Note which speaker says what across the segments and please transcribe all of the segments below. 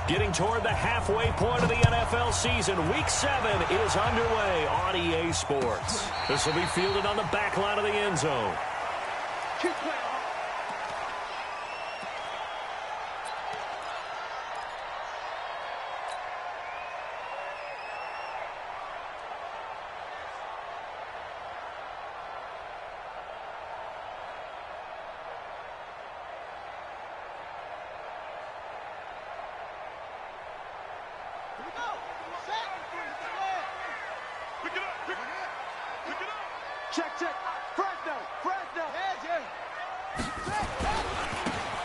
Speaker 1: Getting toward the halfway point of the NFL season, Week 7 is underway on EA Sports. This will be fielded on the back line of the end zone.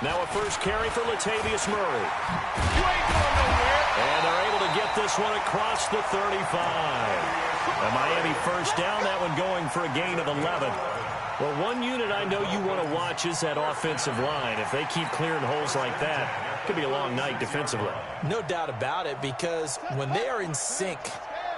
Speaker 2: Now a first carry for Latavius Murray.
Speaker 3: You ain't going nowhere.
Speaker 2: And they're able to get this one across the 35. A Miami first down, that one going for a gain of 11. Well, one unit I know you want to watch is that offensive line. If they keep clearing holes like that, it could be a long night defensively.
Speaker 4: No doubt about it, because when they are in sync,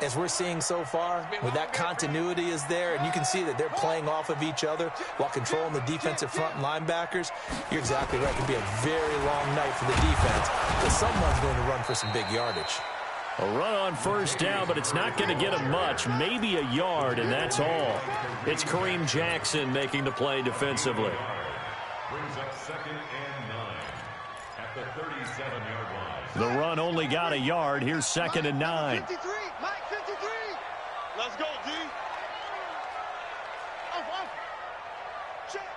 Speaker 4: as we're seeing so far, with that continuity is there, and you can see that they're playing off of each other while controlling the defensive front and linebackers, you're exactly right. It could be a very long night for the defense, because someone's going to run for some big yardage.
Speaker 2: A run on first down, but it's not going to get him much, maybe a yard, and that's all. It's Kareem Jackson making the play defensively.
Speaker 5: Brings up 2nd and 9 at the 37-yard line.
Speaker 2: The run only got a yard. Here's 2nd and 9.
Speaker 3: 53, Mike, 53. Let's go, D. Check.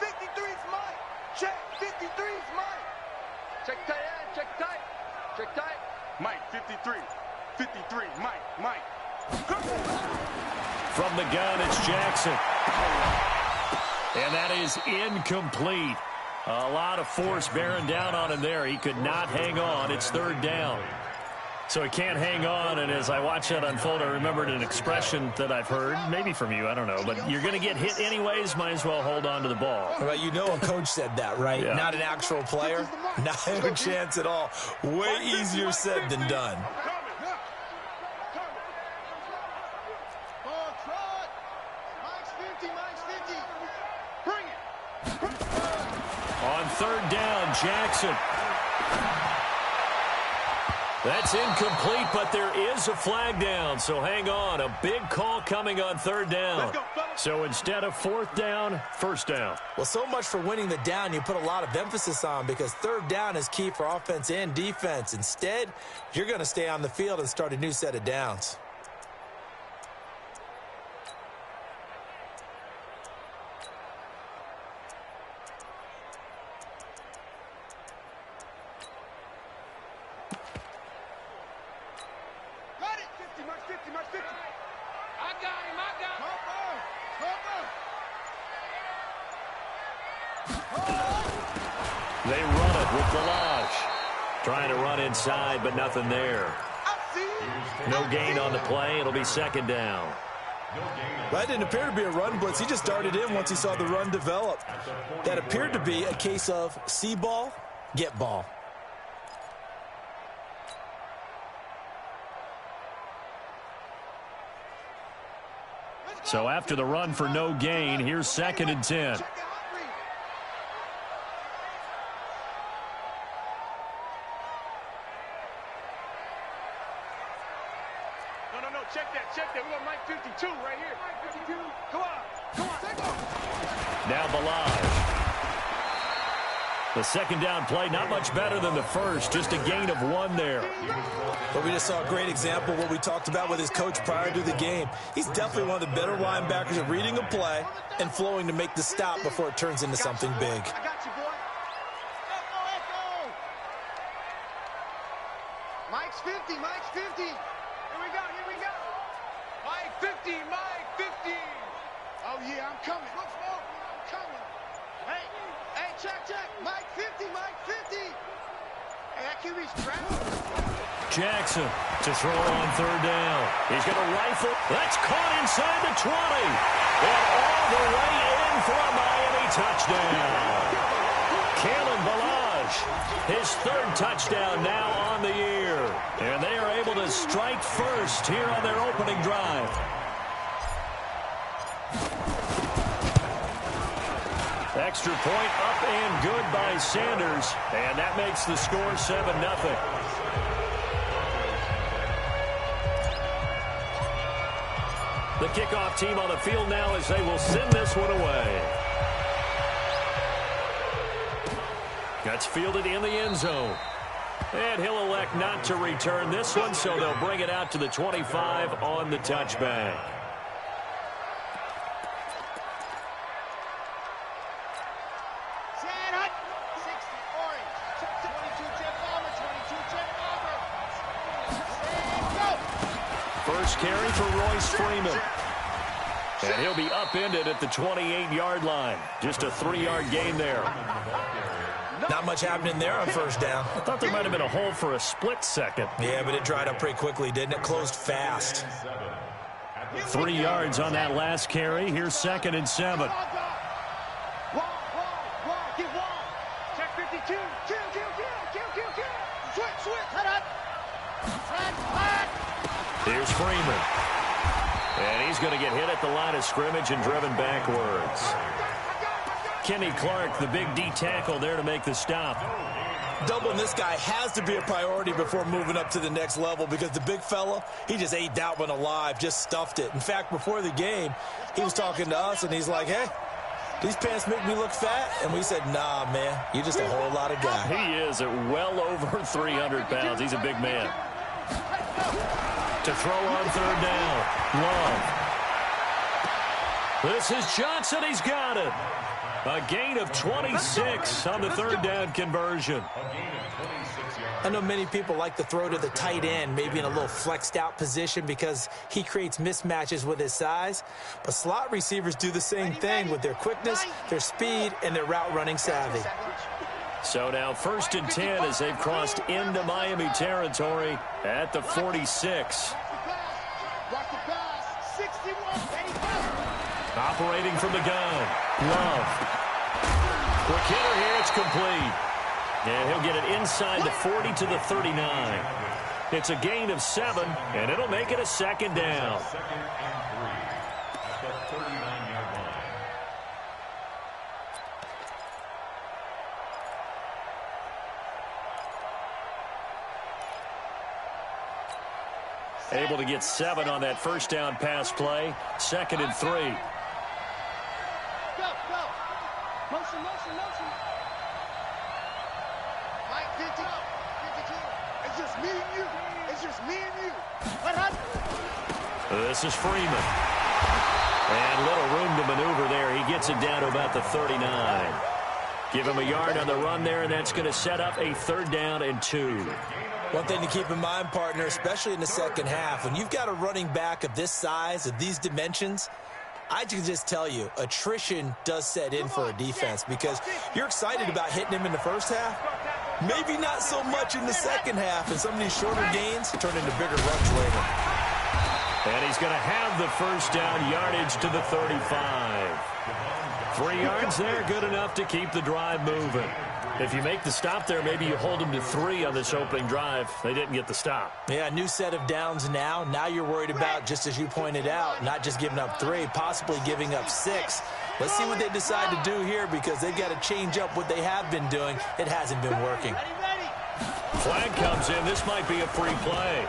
Speaker 3: 53's Mike. Check. 53's Mike. Check tight end. Check tight. Check tight. Mike, 53. 53, Mike.
Speaker 2: From the gun, it's Jackson. And that is incomplete. A lot of force bearing down on him there. He could not hang on. It's 3rd down. So he can't hang on, and as I watch that unfold, I remembered an expression that I've heard, maybe from you, I don't know, but you're going to get hit anyways, might as well hold on to the ball.
Speaker 4: Well, you know a coach said that, right?
Speaker 2: Yeah.
Speaker 4: Not an actual player. Not a chance at all. Way easier said than done.
Speaker 2: On 3rd down, Jackson. That's incomplete, but there is a flag down, so hang on. A big call coming on 3rd down. So instead of 4th down, 1st down.
Speaker 4: Well, so much for winning the down you put a lot of emphasis on, because 3rd down is key for offense and defense. Instead, you're going to stay on the field and start a new set of downs.
Speaker 2: They run it with Delage. Trying to run inside, but nothing there. No gain on the play. It'll be 2nd down.
Speaker 4: That didn't appear to be a run blitz. He just darted in once he saw the run develop. That appeared to be a case of see ball, get ball.
Speaker 2: So after the run for no gain, here's 2nd and 10.
Speaker 3: No, check that. We got Mike 52 right here. Mike 52. Come on.
Speaker 2: Now Delage. The 2nd down play, not much better than the first, just a gain of 1 there.
Speaker 4: But we just saw a great example of what we talked about with his coach prior to the game. He's definitely one of the better linebackers at reading a play and flowing to make the stop before it turns into something big.
Speaker 3: I got you, boy. Echo. Mike's 50. Here we go. Mike 50. Oh, yeah, I'm coming. Look, smoke. I'm coming. Hey, check. Mike 50. Hey, that QB's trapped.
Speaker 2: Jackson to throw on 3rd down. He's going to rifle. That's caught inside the 20. And all the way in for a Miami touchdown. Kalen Ballage, his 3rd touchdown now on the year. And they are able to strike first here on their opening drive. Extra point up and good by Sanders. And that makes the score 7-0.
Speaker 1: The kickoff team on the field now as they will send this one away. That's fielded in the end zone. And he'll elect not to return this one, so they'll bring it out to the 25 on the touchback. First carry for Royce Freeman. And he'll be upended at the 28-yard line. Just a 3-yard gain there.
Speaker 4: Not much happening there on first down.
Speaker 1: I thought there might have been a hole for a split second.
Speaker 4: Yeah, but it dried up pretty quickly, didn't it? Closed fast.
Speaker 1: 3 yards on that last carry. Here's 2nd and 7.
Speaker 3: Check 52.
Speaker 1: Here's Freeman. And he's going to get hit at the line of scrimmage and driven backwards. Kenny Clark, the big D tackle there to make the stop.
Speaker 4: Doubling this guy has to be a priority before moving up to the next level because the big fella, he just ate that one alive, just stuffed it. In fact, before the game, he was talking to us, and he's like, hey, these pants make me look fat. And we said, nah, man, you're just a whole lot of guy.
Speaker 1: He is at well over 300 pounds. He's a big man. To throw on third down, Love. This is Johnson. He's got it. A gain of 26 on the third down conversion.
Speaker 4: I know many people like to throw to the tight end, maybe in a little flexed out position because he creates mismatches with his size. But slot receivers do the same thing with their quickness, their speed, and their route running savvy.
Speaker 1: So now 1st and 10 as they've crossed into Miami territory at the 46. Operating from the gun, Love. Quick hitter here, it's complete. And he'll get it inside the 40 to the 39. It's a gain of 7, and it'll make it a 2nd down.
Speaker 5: 2nd and 3 at the 39-yard line.
Speaker 1: Able to get 7 on that first down pass play. 2nd and 3.
Speaker 3: Go. Motion. Mike, 52. It's just me and you.
Speaker 1: This is Freeman. And little room to maneuver there. He gets it down to about the 39. Give him a yard on the run there, and that's going to set up a 3rd down and 2.
Speaker 4: One thing to keep in mind, partner, especially in the second half, when you've got a running back of this size, of these dimensions, I can just tell you, attrition does set in for a defense because you're excited about hitting him in the first half. Maybe not so much in the second half, and some of these shorter gains turn into bigger runs later.
Speaker 1: And he's going to have the first down yardage to the 35. 3 yards there, good enough to keep the drive moving. If you make the stop there, maybe you hold them to 3 on this opening drive. They didn't get the stop.
Speaker 4: Yeah, new set of downs now. Now you're worried about, just as you pointed out, not just giving up 3, possibly giving up 6. Let's see what they decide to do here because they've got to change up what they have been doing. It hasn't been working.
Speaker 1: Flag comes in. This might be a free play.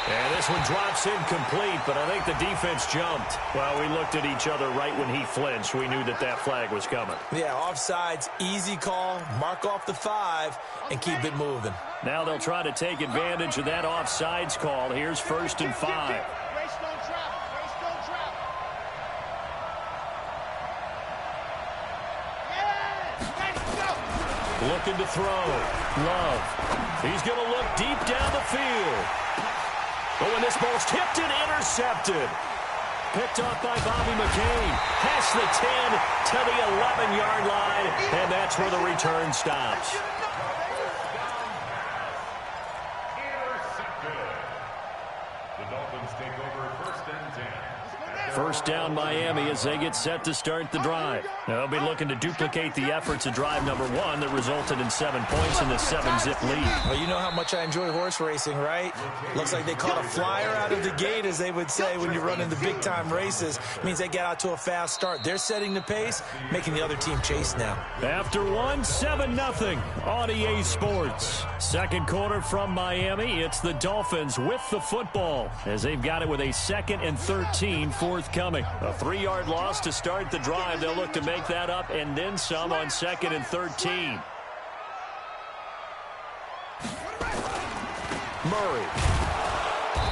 Speaker 1: And this one drops incomplete, but I think the defense jumped. Well, we looked at each other right when he flinched. We knew that that flag was coming.
Speaker 4: Yeah, offsides, easy call, mark off the 5, and keep it moving.
Speaker 1: Now they'll try to take advantage of that offsides call. Here's 1st and 5. Looking to throw. Love. He's going to look deep down the field. Oh, and this ball's tipped and intercepted. Picked off by Bobby McCain. Past the 10 to the 11-yard line, and that's where the return stops.
Speaker 5: Intercepted. The Dolphins take over 1st and 10 at
Speaker 2: First down Miami as they get set to start the drive. They'll be looking to duplicate the efforts of drive number 1 that resulted in 7 points in the 7-zip lead.
Speaker 4: Well, you know how much I enjoy horse racing, right? Looks like they caught a flyer out of the gate, as they would say when you're running the big-time races. It means they get out to a fast start. They're setting the pace, making the other team chase now.
Speaker 2: After 1, 7-0 on EA Sports. Second quarter from Miami. It's the Dolphins with the football as they've got it with a 2nd and 13 forthcoming. A 3-yard loss to start the drive. They'll look to make that up and then some on 2nd and 13. Murray.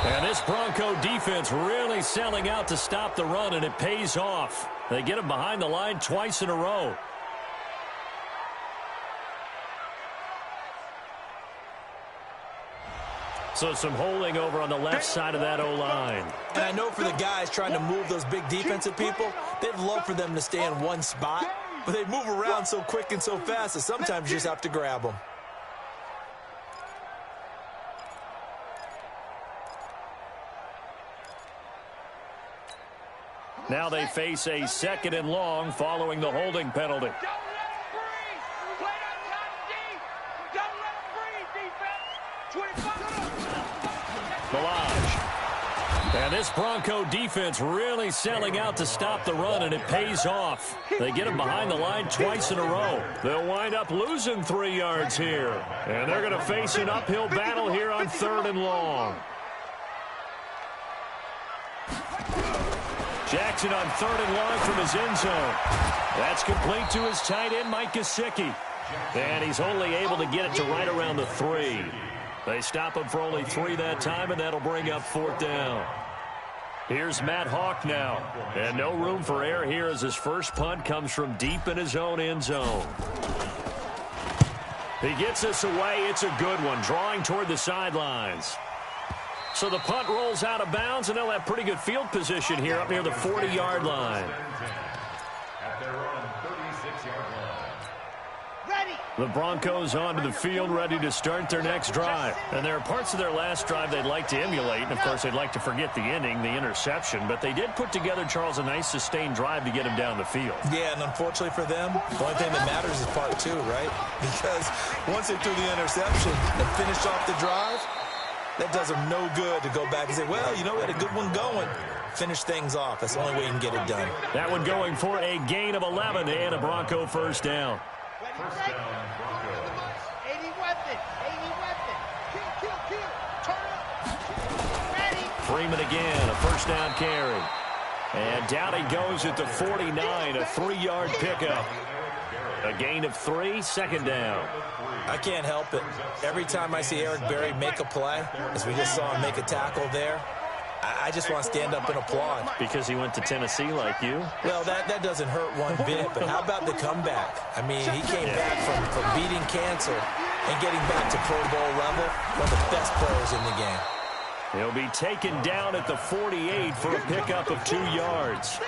Speaker 2: And this Bronco defense really selling out to stop the run, and it pays off. They get him behind the line twice in a row. So some holding over on the left side of that O-line.
Speaker 4: And I know for the guys trying to move those big defensive people, they'd love for them to stay in one spot, but they move around so quick and so fast that sometimes you just have to grab them.
Speaker 2: Now they face a 2nd and long following the holding penalty. And this Bronco defense really selling out to stop the run, and it pays off. They get him behind the line twice in a row. They'll wind up losing 3 yards here. And they're going to face an uphill battle here on 3rd and long. Jackson on 3rd and long from his end zone. That's complete to his tight end, Mike Gesicki. And he's only able to get it to right around the 3. They stop him for only 3 that time, and that'll bring up 4th down. Here's Matt Hawk now. And no room for error here as his first punt comes from deep in his own end zone. He gets this away. It's a good one, drawing toward the sidelines. So the punt rolls out of bounds, and they'll have pretty good field position here up near the 40-yard line.
Speaker 5: At their own 36-yard line.
Speaker 2: The Broncos onto the field, ready to start their next drive. And there are parts of their last drive they'd like to emulate. And, of course, they'd like to forget the ending, the interception. But they did put together, Charles, a nice sustained drive to get him down the field.
Speaker 4: Yeah, and unfortunately for them, the only thing that matters is part 2, right? Because once they threw the interception and finished off the drive, that does them no good to go back and say, well, you know, we had a good one going. Finish things off. That's the only way you can get it done.
Speaker 2: That one going for a gain of 11 and a Bronco first down.
Speaker 5: First down, Broncos.
Speaker 3: 80 weapon. 80 weapon. Kill. Turn up. Ready.
Speaker 2: Freeman again, a first down carry. And down he goes at the 49, a 3-yard pickup. A gain of 3, 2nd down.
Speaker 4: I can't help it. Every time I see Eric Berry make a play, as we just saw him make a tackle there, I just want to stand up and applaud.
Speaker 2: Because he went to Tennessee like you?
Speaker 4: Well, that doesn't hurt one bit, but how about the comeback? I mean, he came back from beating cancer and getting back to Pro Bowl level, one of the best players in the game.
Speaker 2: He'll be taken down at the 48 for a pickup of 2 yards.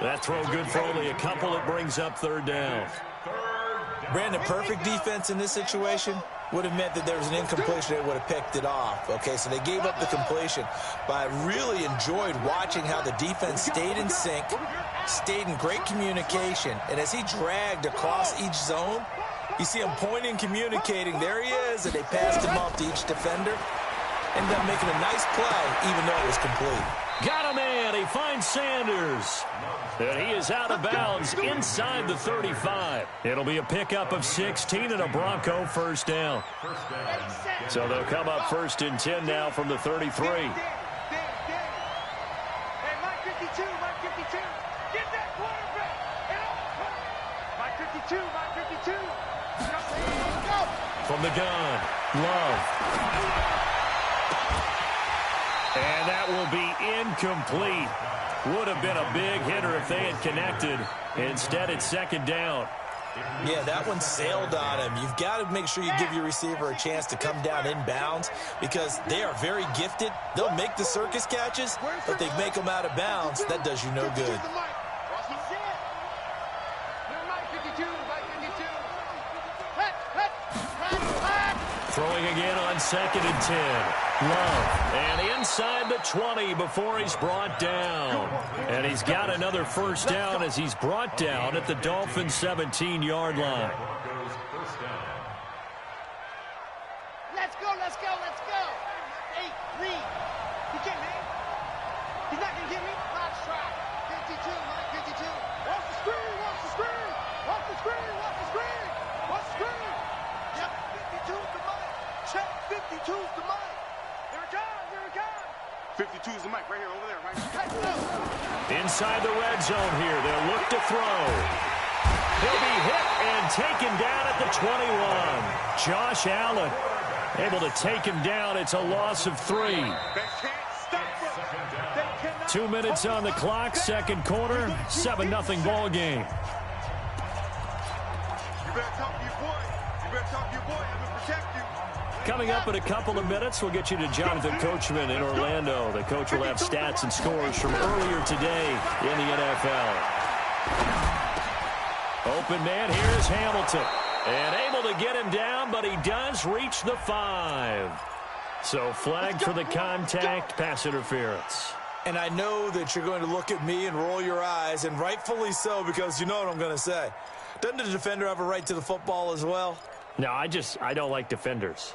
Speaker 2: That throw good for only a couple. It brings up 3rd down.
Speaker 4: Brandon, perfect defense in this situation would have meant that there was an incompletion. They would have picked it off. Okay, so they gave up the completion. But I really enjoyed watching how the defense stayed in sync, stayed in great communication. And as he dragged across each zone, you see him pointing, communicating. There he is, and they passed him off to each defender. Ended up making a nice play, even though it was complete.
Speaker 2: Got him in. He finds Sanders. And he is out of bounds inside the 35. It'll be a pickup of 16 and a Bronco first down. So they'll come up 1st and 10 now from the 33.
Speaker 3: Hey, Mike 52. Get that quarterback. Mike 52. Go.
Speaker 2: From the gun, Love. And that will be incomplete. Would have been a big hitter if they had connected. Instead, it's 2nd down.
Speaker 4: Yeah, that one sailed on him. You've got to make sure you give your receiver a chance to come down inbounds because they are very gifted. They'll make the circus catches, but they make them out of bounds. That does you no good.
Speaker 2: Throwing again on 2nd and 10. Love. And inside the 20 before he's brought down. And he's got another first down as he's brought down at the Dolphins' 17-yard line.
Speaker 3: Let's go, let's go, let's go. Hey, Reed. You get me? He's not going to get me? Box try. 52, Mike, 52. Watch the screen, watch the screen. Watch the screen, watch the screen. Watch the screen. Yep, 52's the Mike. Check, 52's the Mike. Here it comes, here it comes. 52's the Mike, right here, over there, right? Let's go.
Speaker 2: Inside the red zone here, they'll look to throw. He'll be hit and taken down at the 21. Josh Allen able to take him down. It's a loss of 3.
Speaker 3: They can't stop us. They cannot
Speaker 2: 2 minutes on the clock, second quarter, 7-0 ball game.
Speaker 3: You better talk to your boy. You better talk to your boy. I'm going to protect you.
Speaker 2: Coming up in a couple of minutes, we'll get you to Jonathan Coachman in Orlando. The coach will have stats and scores from earlier today in the NFL. Open man, here's Hamilton. And able to get him down, but he does reach the 5. So flagged for the contact, pass interference.
Speaker 4: And I know that you're going to look at me and roll your eyes, and rightfully so, because you know what I'm going to say. Doesn't the defender have a right to the football as well?
Speaker 2: No, I don't like defenders.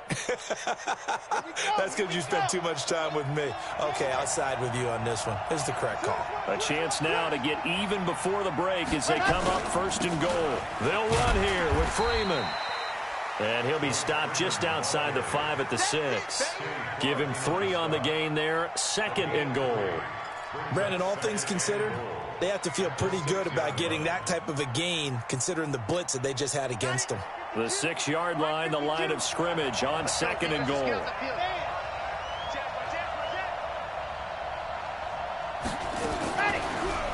Speaker 4: That's because you spent too much time with me. Okay, I'll side with you on this one. It's the correct call.
Speaker 2: A chance now to get even before the break as they come up 1st and goal. They'll run here with Freeman. And he'll be stopped just outside the 5 at the 6. Give him 3 on the gain there, 2nd and goal.
Speaker 4: Brandon, all things considered, they have to feel pretty good about getting that type of a gain considering the blitz that they just had against them.
Speaker 2: The 6-yard line, the line of scrimmage on 2nd and goal.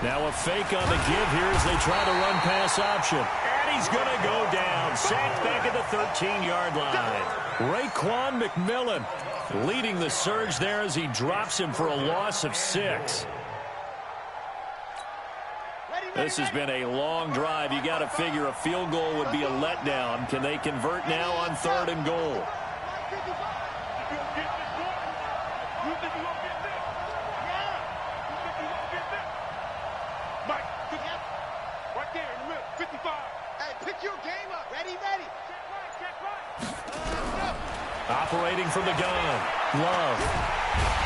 Speaker 2: Now a fake on the give here as they try to run pass option. And he's going to go down. Sacked back at the 13-yard line. Raekwon McMillan leading the surge there as he drops him for a loss of 6. This has been a long drive. You got to figure a field goal would be a letdown. Can they convert now on 3rd and goal?
Speaker 3: Right there in the middle, 55. Hey, pick your game up. Ready, ready. Check right.
Speaker 2: Operating from the gun. Love.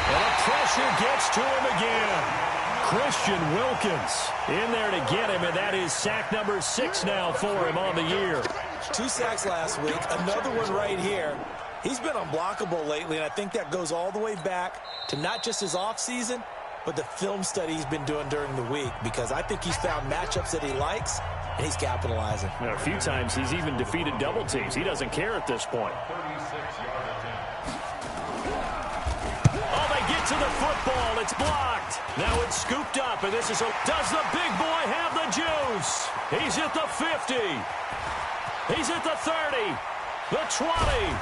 Speaker 2: And the pressure gets to him again. Christian Wilkins in there to get him, and that is sack number 6 now for him on the year.
Speaker 4: 2 sacks last week, another one right here. He's been unblockable lately, and I think that goes all the way back to not just his offseason, but the film study he's been doing during the week, because I think he's found matchups that he likes, and he's capitalizing.
Speaker 2: A few times he's even defeated double teams. He doesn't care at this point. Oh, they get to the football. It's blocked. Now it's scooped up, and this is does the big boy have the juice? He's at the 50. He's at the 30. The 20.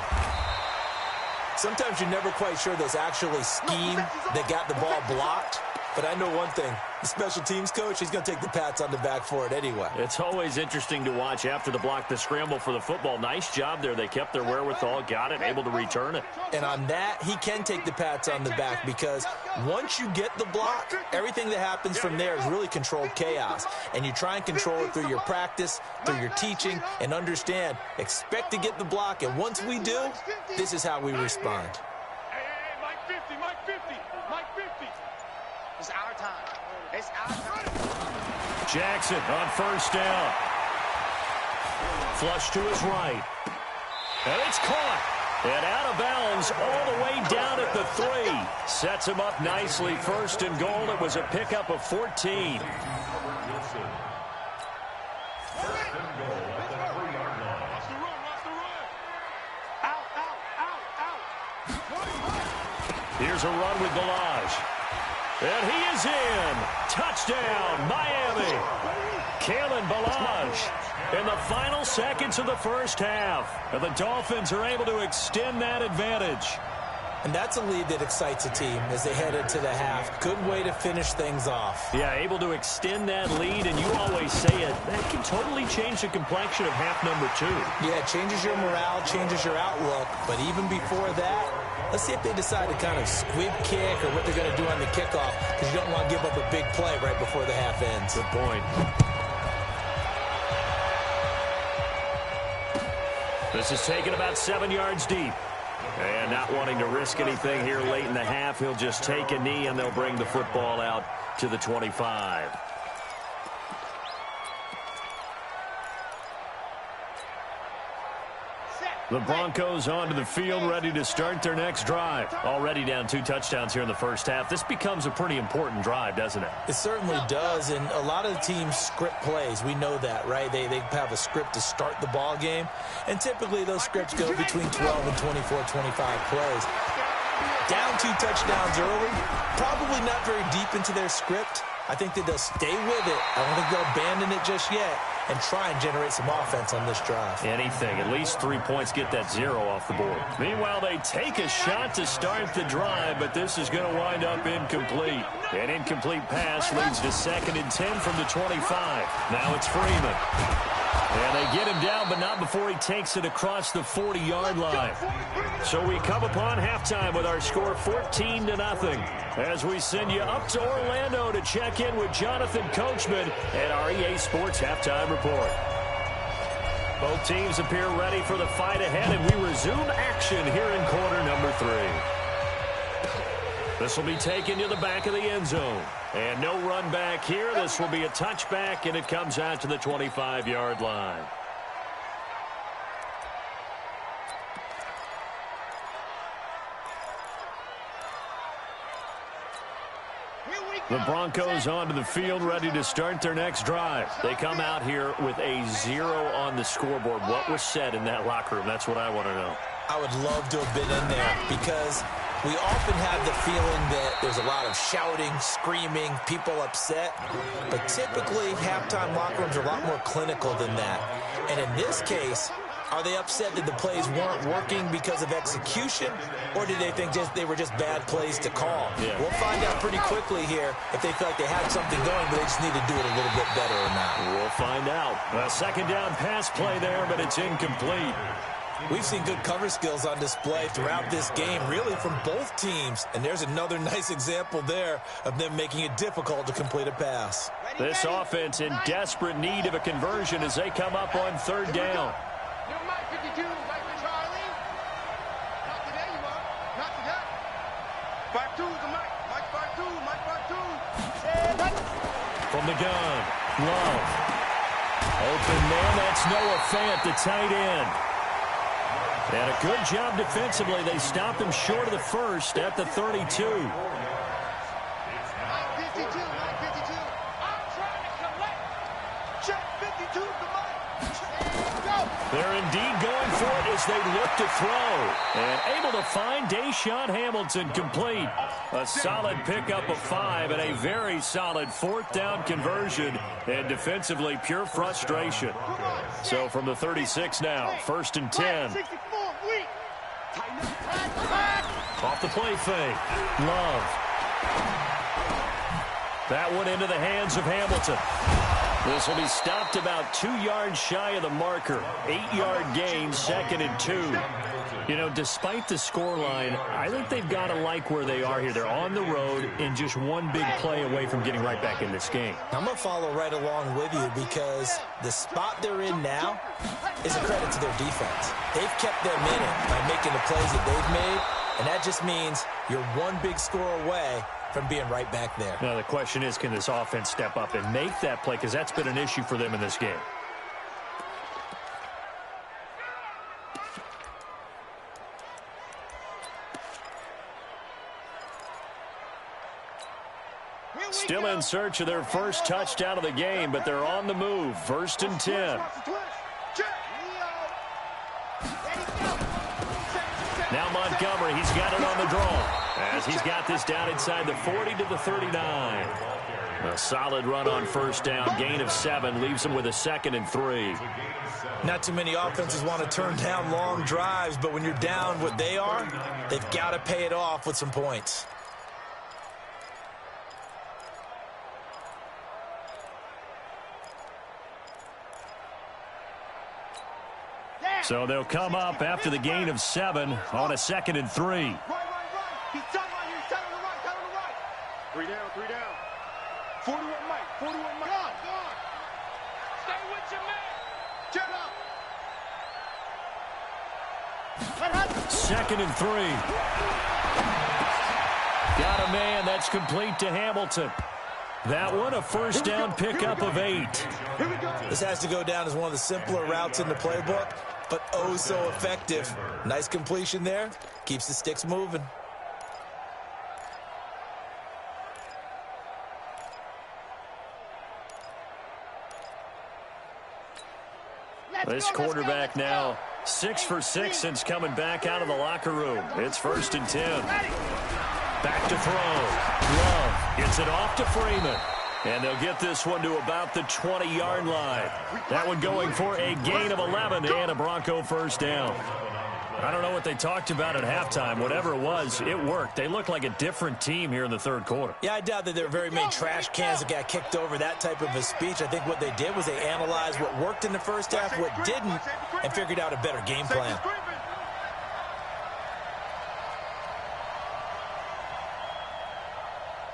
Speaker 4: Sometimes you're never quite sure there's actually scheme that got the ball blocked. But I know one thing. The special teams coach, he's going to take the pats on the back for it anyway.
Speaker 2: It's always interesting to watch after the block, the scramble for the football. Nice job there. They kept their wherewithal, got it, able to return it.
Speaker 4: And on that, he can take the pats on the back because once you get the block, everything that happens from there is really controlled chaos. And you try and control it through your practice, through your teaching, and understand, expect to get the block. And once we do, this is how we respond.
Speaker 3: Hey, Mike 50, Mike 50, Mike 50. It's our time. It's our time.
Speaker 2: Jackson on 1st down. Flush to his right. And it's caught. And out of bounds all the way down at the 3. Sets him up nicely. 1st and goal. It was a pickup of 14.
Speaker 3: Watch the run. Out.
Speaker 2: Here's a run with Balaj. And he is in. Touchdown, Miami. Kalen Balaj in the final seconds of the first half. And the Dolphins are able to extend that advantage.
Speaker 4: And that's a lead that excites a team as they head into the half. Good way to finish things off.
Speaker 2: Yeah, able to extend that lead, and you always say it, that can totally change the complexion of half number 2.
Speaker 4: Yeah, it changes your morale, changes your outlook. But even before that, let's see if they decide to kind of squib kick or what they're going to do on the kickoff, because you don't want to give up a big play right before the half ends.
Speaker 2: Good point. This is taken about 7 yards deep. And not wanting to risk anything here late in the half, he'll just take a knee, and they'll bring the football out to the 25. The Broncos onto the field, ready to start their next drive. Already down 2 touchdowns here in the first half. This becomes a pretty important drive, doesn't it?
Speaker 4: It certainly does, and a lot of the teams script plays. We know that, right? They have a script to start the ball game, and typically those scripts go between 12 and 24, 25 plays. Down 2 touchdowns early, probably not very deep into their script. I think that they'll stay with it. I don't think they'll abandon it just yet and try and generate some offense on this drive.
Speaker 2: Anything. At least 3 points, get that 0 off the board. Meanwhile, they take a shot to start the drive, but this is going to wind up incomplete. An incomplete pass leads to 2nd and 10 from the 25. Now it's Freeman. And they get him down, but not before he takes it across the 40-yard line. So we come upon halftime with our score 14-0 as we send you up to Orlando to check in with Jonathan Coachman at our EA Sports Halftime Report. Both teams appear ready for the fight ahead, and we resume action here in quarter number 3. This will be taken to the back of the end zone. And no run back here. This will be a touchback, and it comes out to the 25-yard line. The Broncos onto the field, ready to start their next drive. They come out here with a 0 on the scoreboard. What was said in that locker room? That's what I want to know.
Speaker 4: I would love to have been in there because we often have the feeling that there's a lot of shouting, screaming, people upset. But typically, halftime locker rooms are a lot more clinical than that. And in this case, are they upset that the plays weren't working because of execution, or did they think they were just bad plays to call?
Speaker 2: Yeah.
Speaker 4: We'll find out pretty quickly here if they feel like they had something going, but they just need to do it a little bit better or not.
Speaker 2: We'll find out. A 2nd down pass play there, but it's incomplete.
Speaker 4: We've seen good cover skills on display throughout this game, really from both teams. And there's another nice example there of them making it difficult to complete a pass.
Speaker 2: This offense in desperate need of a conversion as they come up on 3rd down. From the gun, Love. Open man, that's Noah Fant, the tight end. And a good job defensively. They stopped him short of the first at the 32. They're indeed going for it as they look to throw. And able to find Deshaun Hamilton complete. A solid pickup of 5 and a very solid 4th down conversion. And defensively, pure frustration. So from the 36 now, 1st and 10. Off the play fake. Love. That one into the hands of Hamilton. This will be stopped about 2 yards shy of the marker. 8-yard gain, 2nd and 2. You know, despite the scoreline, I think they've got to like where they are here. They're on the road and just one big play away from getting right back in this game.
Speaker 4: I'm going to follow right along with you because the spot they're in now is a credit to their defense. They've kept them in it by making the plays that they've made, and that just means you're one big score away from being right back there.
Speaker 2: Now, the question is, can this offense step up and make that play? Because that's been an issue for them in this game. Still in search of their first touchdown of the game, but they're on the move. 1st and 10. Now Montgomery, he's got it on the draw. As he's got this down inside the 40 to the 39.
Speaker 1: A solid run on first down. Gain of 7 leaves them with a 2nd and 3.
Speaker 4: Not too many offenses want to turn down long drives, but when you're down what they are, they've got to pay it off with some points.
Speaker 1: So they'll come up after the gain of 7 on a 2nd and 3.
Speaker 3: Right. He's tight right here. He's tight on the right. 3 down. 41 Mike. Go on. Stay with your man. Get up.
Speaker 1: 2nd and 3. Got a man. That's complete to Hamilton. That one, a first down pickup of 8.
Speaker 4: This has to go down as one of the simpler routes in the playbook, but oh so effective. Nice completion there. Keeps the sticks moving.
Speaker 1: This quarterback now 6 for 6 since coming back out of the locker room. It's 1st and 10. Back to throw. Love gets it off to Freeman. And they'll get this one to about the 20-yard line. That one going for a gain of 11 and a Bronco first down. I don't know what they talked about at halftime. Whatever it was, it worked. They looked like a different team here in the 3rd quarter.
Speaker 4: Yeah, I doubt that there were very many trash cans that got kicked over, that type of a speech. I think what they did was they analyzed what worked in the first half, what didn't, and figured out a better game plan.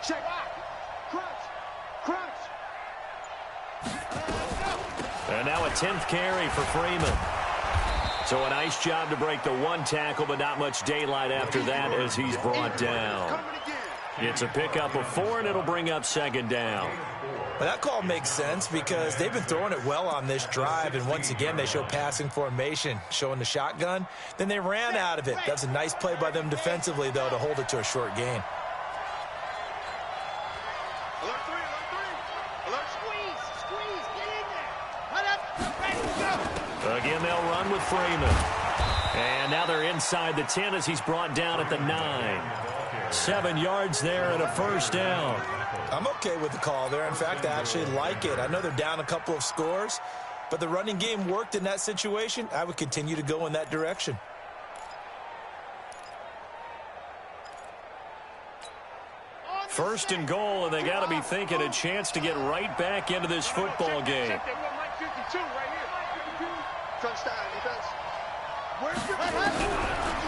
Speaker 3: Check. Crunch.
Speaker 1: And now a 10th carry for Freeman. So a nice job to break the 1 tackle, but not much daylight after that as he's brought down. It's a pickup of 4, and it'll bring up 2nd down.
Speaker 4: Well, that call makes sense because they've been throwing it well on this drive, and once again they show passing formation, showing the shotgun. Then they ran out of it. That's a nice play by them defensively, though, to hold it to a short gain.
Speaker 1: Again, they'll run with Freeman. And now they're inside the 10 as he's brought down at the 9. 7 yards there and a first down.
Speaker 4: I'm okay with the call there. In fact, I actually like it. I know they're down a couple of scores, but the running game worked in that situation. I would continue to go in that direction.
Speaker 1: First and goal, and they got to be thinking a chance to get right back into this football game.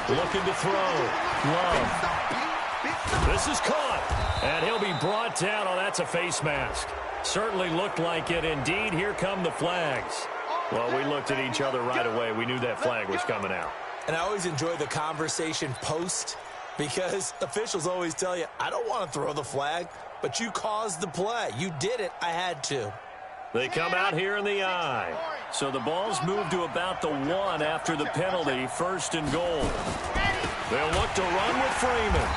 Speaker 1: Looking to throw. Love. This is caught. And he'll be brought down. Oh, that's a face mask. Certainly looked like it. Indeed, here come the flags. Well, we looked at each other right away. We knew that flag was coming out.
Speaker 4: And I always enjoy the conversation post because officials always tell you, I don't want to throw the flag, but you caused the play. You did it. I had to.
Speaker 1: They come out here in the I. So the ball's moved to about the 1 after the penalty. 1st and goal. They'll look to run with Freeman.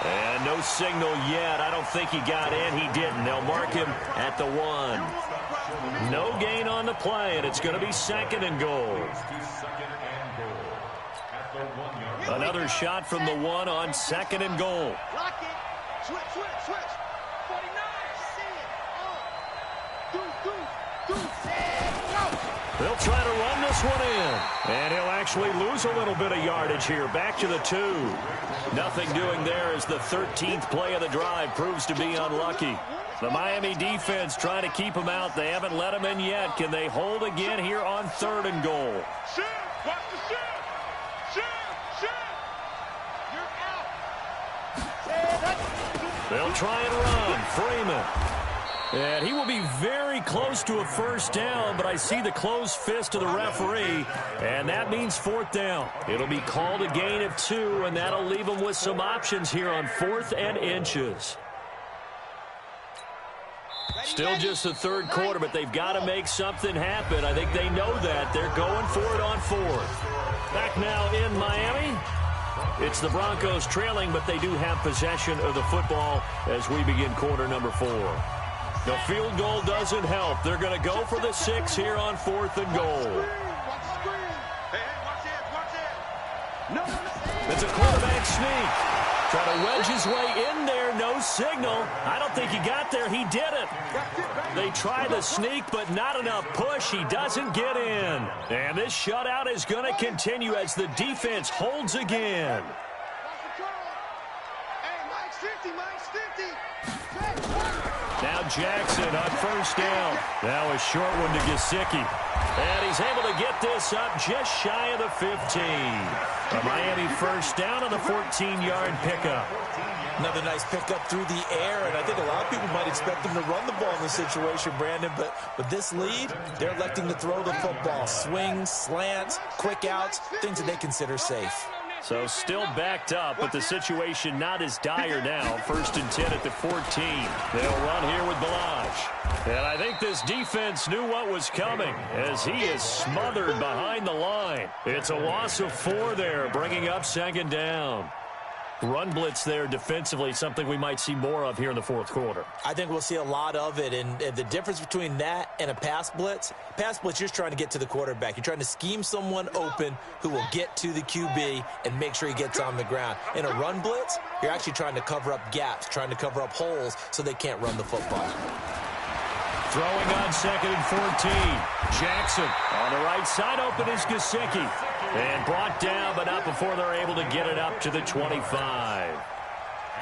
Speaker 1: And no signal yet. I don't think he got in. He didn't. They'll mark him at the 1. No gain on the play, and it's going to be 2nd and goal. Another shot from the 1 on 2nd and goal.
Speaker 3: Lock it. Switch. 49. See it.
Speaker 1: They'll try to run this one in. And he'll actually lose a little bit of yardage here. Back to the 2. Nothing doing there as the 13th play of the drive proves to be unlucky. The Miami defense trying to keep him out. They haven't let him in yet. Can they hold again here on 3rd and goal?
Speaker 3: Shoot. Watch the shoot. You're out.
Speaker 1: They'll try and run. Freeman. And he will be very close to a first down, but I see the closed fist of the referee, and that means 4th down. It'll be called a gain of 2, and that'll leave them with some options here on 4th and inches. Still just the 3rd quarter, but they've got to make something happen. I think they know that. They're going for it on 4th. Back now in Miami. It's the Broncos trailing, but they do have possession of the football as we begin quarter number 4. The field goal doesn't help. They're going to go for the 6 here on 4th and goal. It's a quarterback sneak.
Speaker 2: Try to wedge his way in there. No signal. I don't think he got there. He didn't. They try the sneak, but not enough push. He doesn't get in. And this shutout is going to continue as the defense holds again. Now Jackson on first down. Now a short one to Gesicki. And he's able to get this up just shy of the 15. A Miami first down on the 14-yard pickup.
Speaker 4: Another nice pickup through the air, and I think a lot of people might expect them to run the ball in this situation, Brandon, but with this lead, they're electing to throw the football. Swings, slants, quick outs, things that they consider safe.
Speaker 2: So still backed up, but the situation not as dire now. 1st and 10 at the 14. They'll run here with Balaj. And I think this defense knew what was coming as he is smothered behind the line. It's a loss of 4 there, bringing up 2nd down. Run blitz there defensively, something we might see more of here in the 4th quarter.
Speaker 4: I think we'll see a lot of it, and the difference between that and a pass blitz, you're just trying to get to the quarterback. You're trying to scheme someone open who will get to the QB and make sure he gets on the ground. In a run blitz, you're actually trying to cover up gaps, trying to cover up holes so they can't run the football.
Speaker 2: Throwing on 2nd and 14. Jackson on the right side, open is Gesicki. And brought down, but not before they're able to get it up to the 25.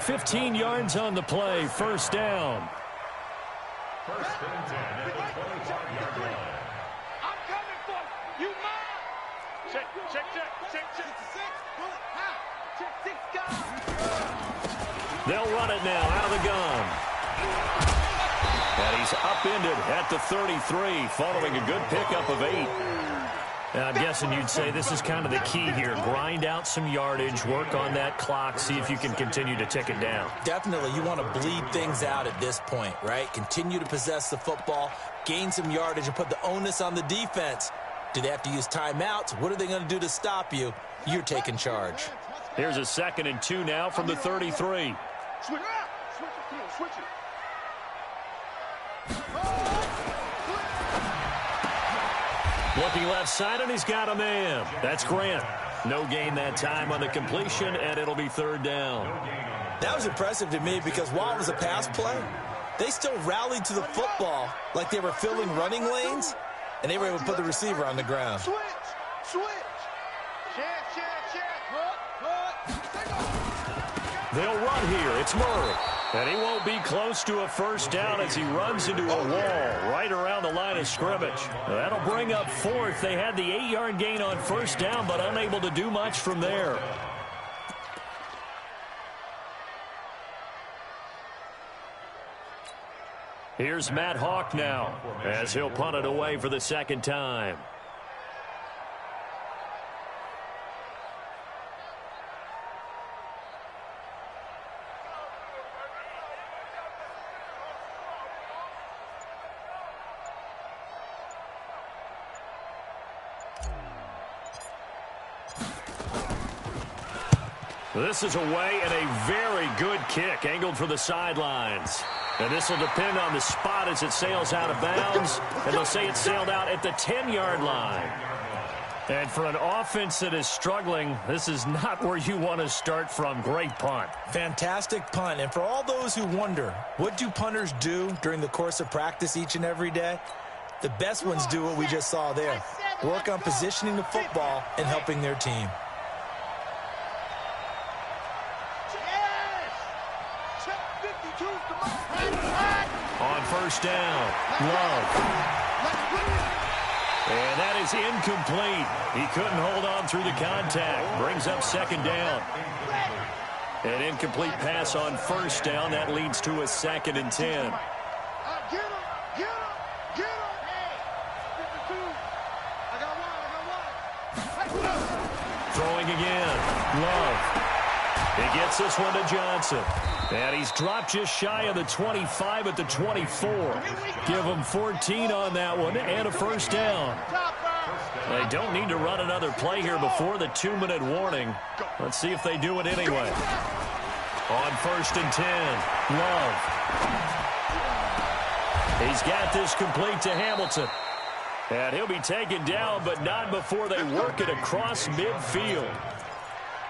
Speaker 2: 15 yards on the play, 1st down.
Speaker 5: 1st and 10 at the 25-yard line.
Speaker 3: I'm coming for you. You mine. Check. Check 6 guys.
Speaker 2: They'll run it now out of the gun. And he's upended at the 33, following a good pickup of 8. And I'm guessing you'd say this is kind of the key here. Grind out some yardage, work on that clock, see if you can continue to tick it down.
Speaker 4: Definitely, you want to bleed things out at this point, right? Continue to possess the football, gain some yardage, and put the onus on the defense. Do they have to use timeouts? What are they going to do to stop you? You're taking charge.
Speaker 2: Here's a 2nd and 2 now from the 33.
Speaker 3: Switch it.
Speaker 2: Looking left side, and he's got a man. That's Grant. No gain that time on the completion, and it'll be 3rd down.
Speaker 4: That was impressive to me because while it was a pass play, they still rallied to the football like they were filling running lanes, and they were able to put the receiver on the ground.
Speaker 3: Switch. Check.
Speaker 2: They'll run here. It's Murray. And he won't be close to a 1st down as he runs into a wall right around the line of scrimmage. That'll bring up 4th. They had the 8-yard gain on 1st down, but unable to do much from there. Here's Matt Hawk now as he'll punt it away for the 2nd time. This is away and a very good kick angled for the sidelines. And this will depend on the spot as it sails out of bounds. And they'll say it sailed out at the 10-yard line. And for an offense that is struggling, this is not where you want to start from. Great punt.
Speaker 4: Fantastic punt. And for all those who wonder, what do punters do during the course of practice each and every day? The best ones do what we just saw there. Work on positioning the football and helping their team.
Speaker 2: On 1st down, Love. And that is incomplete. He couldn't hold on through the contact. Brings up 2nd down. An incomplete pass on 1st down. That leads to a 2nd and 10.
Speaker 3: Get him. I got one.
Speaker 2: Throwing again. Love. He gets this one to Johnson. And he's dropped just shy of the 25 at the 24. Give him 14 on that one and a 1st down. They don't need to run another play here before the 2-minute warning. Let's see if they do it anyway. On 1st and 10, Love. He's got this complete to Hamilton. And he'll be taken down, but not before they work it across midfield.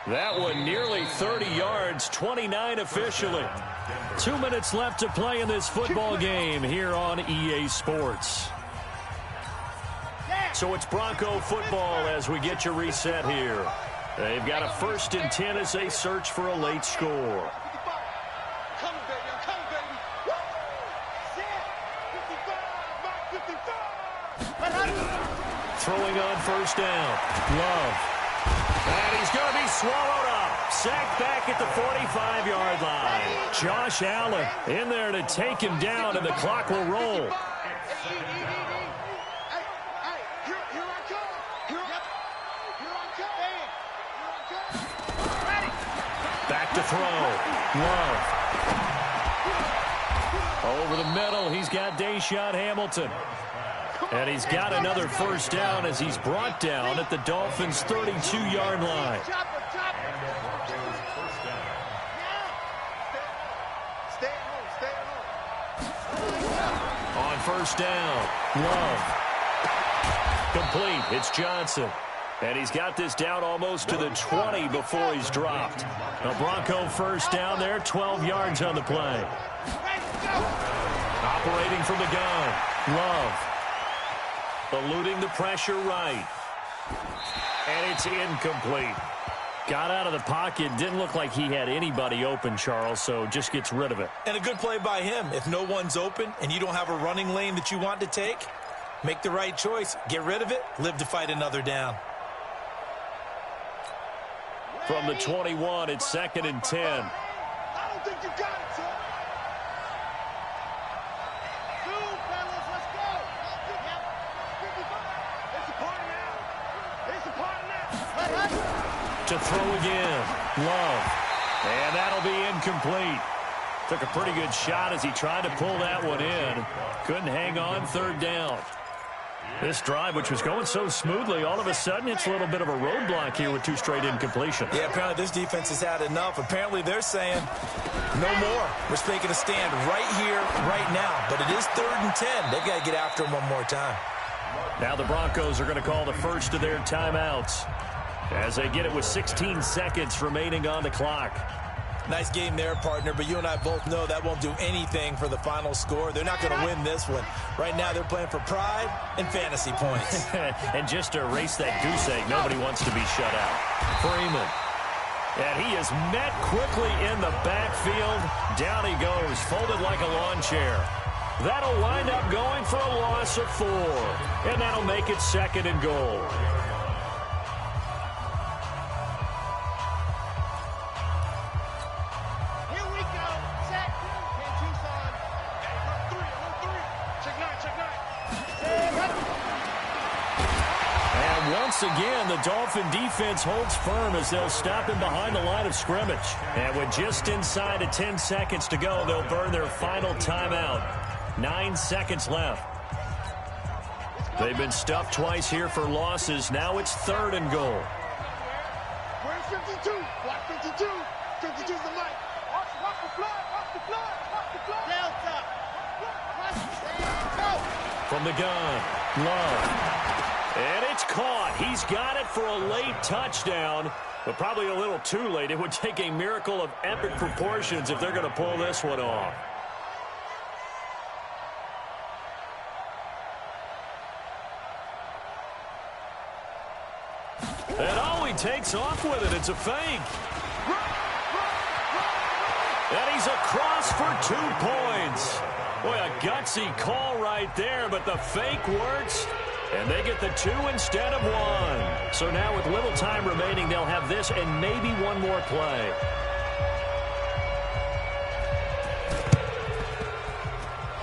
Speaker 2: That one nearly 30 yards, 29 officially. 2 minutes left to play in this football game here on EA Sports. So it's Bronco football as we get you reset here. They've got a 1st and 10 as they search for a late score. Throwing on 1st down. Love. And he's going to be swallowed up. Sacked back at the 45-yard line. Josh Allen in there to take him down, and the clock will roll. Back to throw. Love. Over the middle, he's got Deshaun Hamilton. And he's got another 1st down as he's brought down at the Dolphins' 32-yard line. On 1st down, Love. Complete. It's Johnson. And he's got this down almost to the 20 before he's dropped. A Bronco 1st down there, 12 yards on the play. Operating from the gun, Love. Eluding the pressure right. And it's incomplete. Got out of the pocket. Didn't look like he had anybody open, Charles, so just gets rid of it.
Speaker 4: And a good play by him. If no one's open and you don't have a running lane that you want to take, make the right choice. Get rid of it. Live to fight another down.
Speaker 2: From the 21, it's 2nd and 10.
Speaker 3: I don't think you got it, son. Dude, fellas, let's go. It's a party now. It's a party now.
Speaker 2: To throw again, Love. And that'll be incomplete. Took a pretty good shot as he tried to pull that one in. Couldn't hang on, 3rd down. This drive, which was going so smoothly, all of a sudden it's a little bit of a roadblock here with 2 straight incompletions.
Speaker 4: Yeah, apparently this defense has had enough. Apparently they're saying no more. We're taking a stand right here, right now. But it is 3rd and 10. They've got to get after him one more time.
Speaker 2: Now the Broncos are going to call the first of their timeouts as they get it with 16 seconds remaining on the clock.
Speaker 4: Nice game there, partner, but you and I both know that won't do anything for the final score. They're not going to win this one. Right now they're playing for pride and fantasy points.
Speaker 2: And just to erase that goose egg, nobody wants to be shut out. Freeman. And he is met quickly in the backfield. Down he goes, folded like a lawn chair. That'll wind up going for a loss of 4. And that'll make it 2nd and goal. Once again, the Dolphin defense holds firm as they'll stop him behind the line of scrimmage. And with just inside of 10 seconds to go, they'll burn their final timeout. 9 seconds left. They've been stuffed twice here for losses. Now it's 3rd and goal.
Speaker 3: Where's 52? Block 52. 52's the mic. Watch the flood. Watch the flood. Watch the flood. Delta.
Speaker 2: From the gun, Love. And it's caught. He's got it for a late touchdown, but probably a little too late. It would take a miracle of epic proportions if they're going to pull this one off. And oh, he takes off with it. It's a fake. And he's across for 2 points. Boy, a gutsy call right there, but the fake works. And they get the 2 instead of 1. So now with little time remaining, they'll have this and maybe one more play.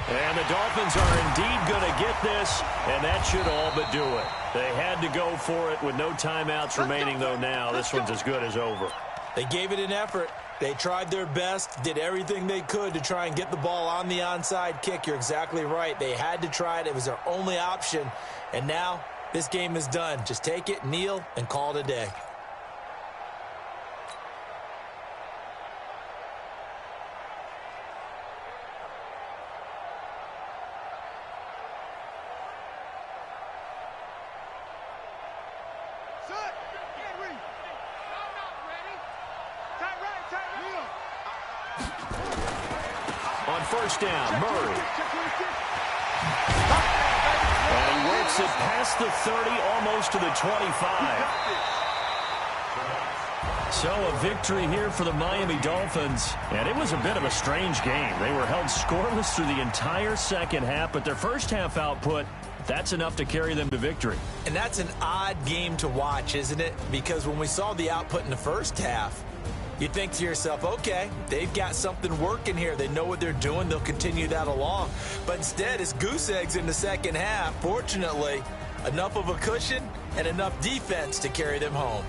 Speaker 2: And the Dolphins are indeed going to get this, and that should all but do it. They had to go for it with no timeouts remaining, though now. This one's as good as over.
Speaker 4: They gave it an effort. They tried their best, did everything they could to try and get the ball on the onside kick. You're exactly right. They had to try it. It was their only option. And now this game is done. Just take it, kneel, and call it a day.
Speaker 3: Son, get ready. I'm not ready.
Speaker 1: first down. Murray. And he works it past the 30, almost to the 25. So a victory here for the Miami Dolphins. And it was a bit of a strange game. They were held scoreless through the entire second half, but their first half output, that's enough to carry them to victory.
Speaker 4: And that's an odd game to watch, isn't it? Because when we saw the output in the first half, you think to yourself, okay, they've got something working here. They know what they're doing. They'll continue that along. But instead, it's goose eggs in the second half. Fortunately, enough of a cushion and enough defense to carry them home.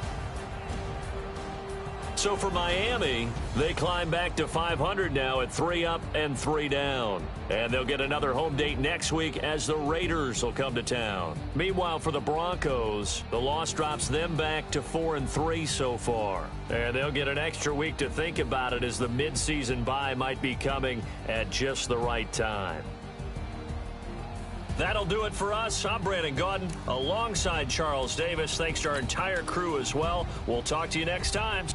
Speaker 1: So for Miami, they climb back to 500 now at 3 up and 3 down. And they'll get another home date next week as the Raiders will come to town. Meanwhile, for the Broncos, the loss drops them back to 4-3 so far. And they'll get an extra week to think about it as the midseason bye might be coming at just the right time. That'll do it for us. I'm Brandon Gaudin alongside Charles Davis. Thanks to our entire crew as well. We'll talk to you next time.